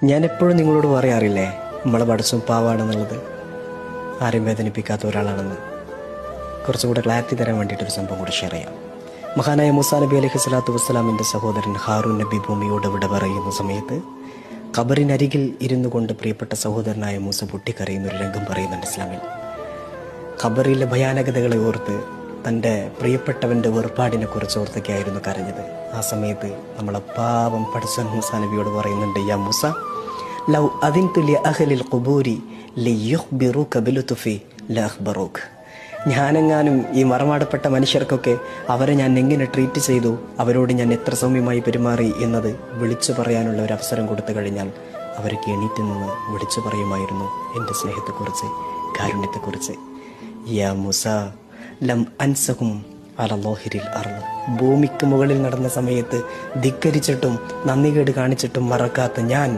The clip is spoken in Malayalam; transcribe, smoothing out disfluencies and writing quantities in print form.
ഞാൻ എപ്പോഴും നിങ്ങളോട് പറയാറില്ലേ നമ്മളെ പടച്ചും പാവാണെന്നുള്ളത്, ആരെയും വേദനിപ്പിക്കാത്ത ഒരാളാണെന്ന്. കുറച്ചുകൂടെ ക്ലാരിറ്റി തരാൻ വേണ്ടിയിട്ടൊരു സംഭവം കൂടെ ഷെയർ ചെയ്യാം. മഹാനായ മൂസാ നബി അലൈഹി സ്വലാത്തു വസ്സലാമിൻ്റെ സഹോദരൻ ഹാറൂൻ നബി ഭൂമിയോട് വിട പറയുന്ന സമയത്ത് ഖബറിനരികിൽ ഇരുന്നു കൊണ്ട് പ്രിയപ്പെട്ട സഹോദരനായ മൂസ പൊട്ടിക്കരയുന്നൊരു രംഗം പറയുന്നുണ്ട് ഇസ്ലാമിൽ. ഖബറിലെ ഭയാനകതകളെ ഓർത്ത്, തൻ്റെ പ്രിയപ്പെട്ടവൻ്റെ വേർപാടിനെ കുറിച്ച് ഓർത്തൊക്കെയായിരുന്നു കരഞ്ഞത്. ആ സമയത്ത് നമ്മളെ പാവം പഠിച്ച മൂസാ നബിയോട് പറയുന്നുണ്ട്, യാ മൂസ ലൗ അദിൻതു ലി അഹ്ലിൽ ഖുബൂരി ലിയുഖ്ബിറൂക ബിലുത്ഫി ലഅഖ്ബറൂക. ഞാനെങ്ങാനും ഈ മറമാടപ്പെട്ട മനുഷ്യർക്കൊക്കെ അവരെ ഞാൻ എങ്ങനെ ട്രീറ്റ് ചെയ്തു, അവരോട് ഞാൻ എത്ര സൗമ്യമായി പെരുമാറി എന്നത് വിളിച്ചു പറയാനുള്ള ഒരു അവസരം കൊടുത്തു കഴിഞ്ഞാൽ അവർക്ക് എണീറ്റ് നിന്ന് വിളിച്ചു പറയുമായിരുന്നു എൻ്റെ സ്നേഹത്തെക്കുറിച്ച്, കാരുണ്യത്തെക്കുറിച്ച്. യാ മൂസ ലം അൻസഹും അലല്ലാഹിരിൽ അർള്. ഭൂമിക്ക് മുകളിൽ നടന്ന സമയത്ത് ധിക്കരിച്ചിട്ടും നന്ദികേട് കാണിച്ചിട്ടും മറക്കാത്ത ഞാൻ